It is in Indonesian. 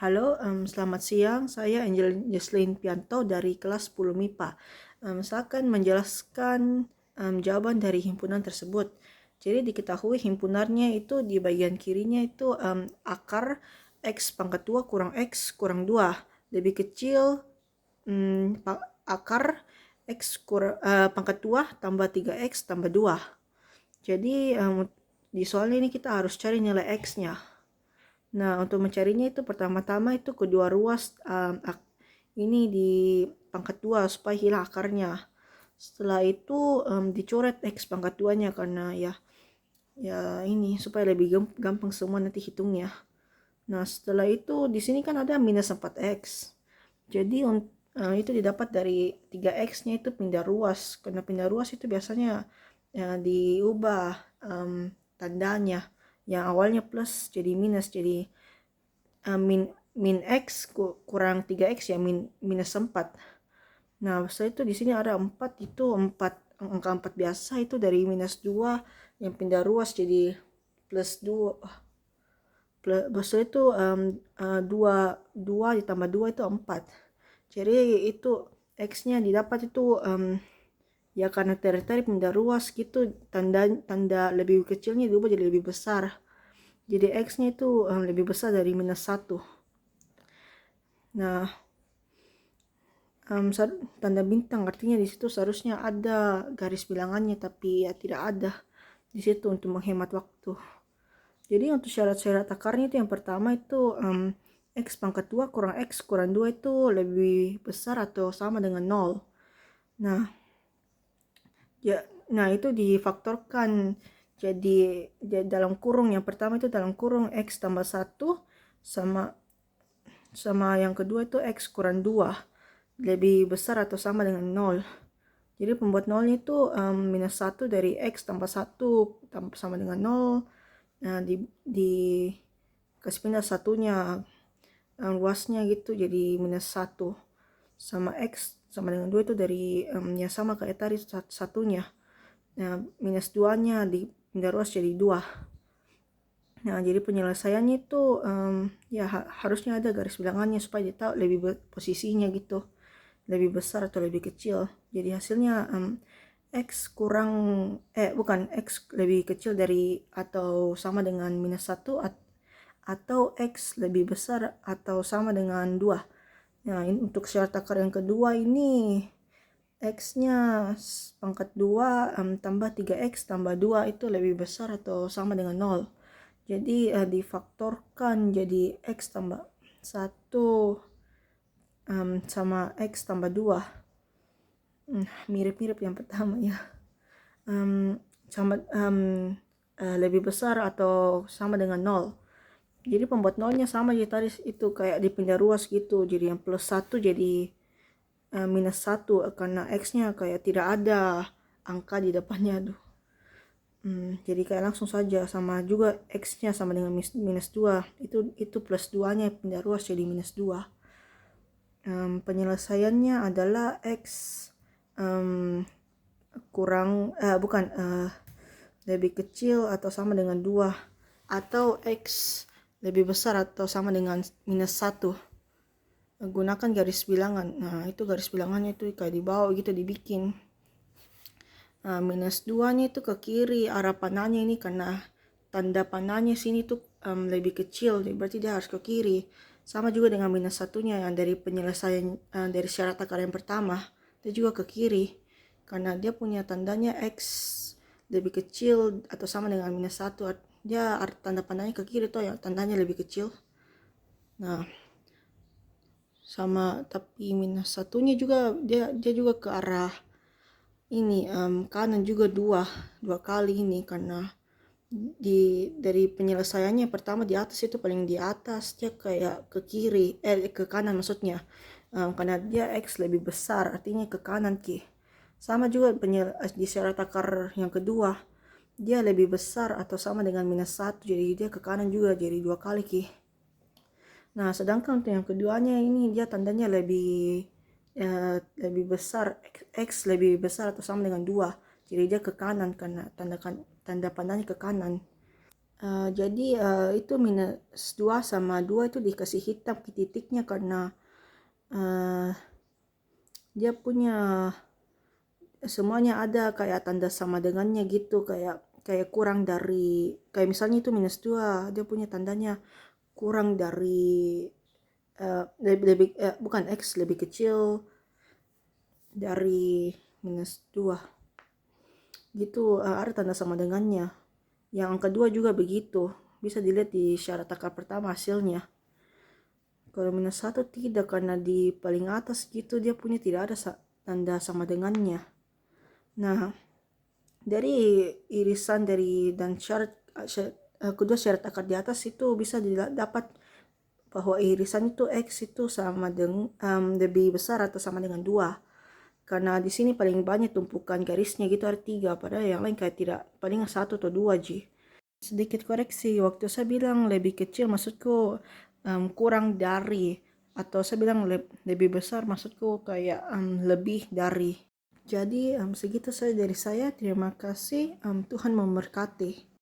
Halo, selamat siang. Saya Angel Jesslyn Pianto dari kelas 10 MIPA. Saya akan menjelaskan jawaban dari himpunan tersebut. Jadi diketahui himpunannya itu di bagian kirinya itu akar X pangkat 2 kurang X kurang 2. Lebih kecil akar X pangkat 2 tambah 3X tambah 2. Jadi di soal ini kita harus cari nilai X-nya. Nah, untuk mencarinya itu pertama-tama itu kedua ruas ini di pangkat 2 supaya hilang akarnya. Setelah itu dicoret X pangkat 2-nya karena ya ini supaya lebih gampang semua nanti hitungnya. Nah, setelah itu di sini kan ada minus 4X. Jadi itu didapat dari 3X-nya itu pindah ruas. Karena pindah ruas itu biasanya diubah tandanya. Yang awalnya plus jadi minus, jadi min X kurang 3X ya minus 4. Nah, setelah itu di sini ada 4, itu 4 angka 4 biasa itu dari minus 2 yang pindah ruas jadi plus 2. Setelah itu 2 ditambah 2 itu 4. Jadi itu X-nya didapat itu ya karena tarik pindah ruas gitu, tanda lebih kecilnya diubah jadi lebih besar. Jadi X-nya itu lebih besar dari minus 1. Nah, tanda bintang artinya di situ seharusnya ada garis bilangannya, tapi ya tidak ada di situ untuk menghemat waktu. Jadi untuk syarat-syarat akarnya itu yang pertama itu X pangkat 2 kurang X kurang 2 itu lebih besar atau sama dengan 0. Nah, itu difaktorkan jadi dalam kurung yang pertama itu dalam kurung X tambah 1 sama yang kedua itu X kurang 2 lebih besar atau sama dengan 0. Jadi pembuat nolnya itu minus 1 dari X tambah 1 sama dengan 0. Nah, di kasih pindah satunya luasnya gitu jadi minus 1 sama X sama dengan 2 itu dari ya sama kayak tadi satunya. Nah, minus 2 nya dipindah luas jadi 2. Nah, jadi penyelesaiannya itu ya harusnya ada garis bilangannya supaya dia tahu lebih posisinya gitu, lebih besar atau lebih kecil. Jadi hasilnya X kurang bukan X lebih kecil dari atau sama dengan minus 1 atau X lebih besar atau sama dengan 2. Nah, ini untuk syarat akar yang kedua ini X-nya pangkat 2 tambah 3X tambah 2 itu lebih besar atau sama dengan 0. Jadi difaktorkan jadi X tambah 1 sama X tambah 2. Mirip-mirip yang pertama ya. Sama lebih besar atau sama dengan 0. Jadi pembuat nolnya sama jadi tadi itu kayak dipindah ruas gitu. Jadi yang plus 1 jadi minus 1 karena X-nya kayak tidak ada angka di depannya. Jadi kayak langsung saja sama juga X-nya sama dengan minus 2. Itu plus 2-nya pindah ruas jadi minus 2. Penyelesaiannya adalah X kurang lebih kecil atau sama dengan 2 atau X lebih besar atau sama dengan minus 1. Gunakan garis bilangan. Nah, itu garis bilangannya itu kayak di bawah gitu dibikin. Minus 2 nya itu ke kiri arah panahnya ini karena tanda panahnya sini tuh lebih kecil, berarti dia harus ke kiri. Sama juga dengan minus 1-nya yang dari penyelesaian dari syarat akar yang pertama, dia juga ke kiri karena dia punya tandanya X lebih kecil atau sama dengan minus 1. Dia tanda panahnya ke kiri tuh, yang tandanya lebih kecil. Nah, sama tapi minus 1-nya juga dia juga ke arah ini kanan juga dua kali ini karena dari penyelesaiannya pertama di atas itu paling di atas dia kayak ke kiri ke kanan maksudnya karena dia X lebih besar artinya ke kanan ki. Sama juga di syarat akar yang kedua dia lebih besar atau sama dengan minus 1 jadi dia ke kanan juga jadi 2 kali ki. Nah, sedangkan untuk yang keduanya ini dia tandanya lebih besar, X lebih besar atau sama dengan 2. Jadi dia ke kanan karena tanda pandangnya ke kanan. Jadi itu minus 2 sama 2 itu dikasih hitam titiknya karena uh, dia punya semuanya ada kayak tanda sama dengannya gitu, kayak kayak kurang dari, kayak misalnya itu minus 2 dia punya tandanya kurang dari bukan X lebih kecil dari minus 2 gitu, ada tanda sama dengannya. Yang kedua juga begitu, bisa dilihat di syarat akar pertama hasilnya. Kalau minus 1 tidak, karena di paling atas gitu dia punya tidak ada tanda sama dengannya. Nah, dari irisan dari dan syarat kedua syarat akar di atas itu bisa didapat bahwa irisan itu X itu sama dengan lebih besar atau sama dengan 2. Karena di sini paling banyak tumpukan garisnya gitu ada 3, padahal yang lain kayak tidak, paling 1 atau 2 ji. Sedikit koreksi, waktu saya bilang lebih kecil maksudku kurang dari, atau saya bilang lebih besar maksudku kayak lebih dari. Jadi segitu saja dari saya, terima kasih, Tuhan memberkati.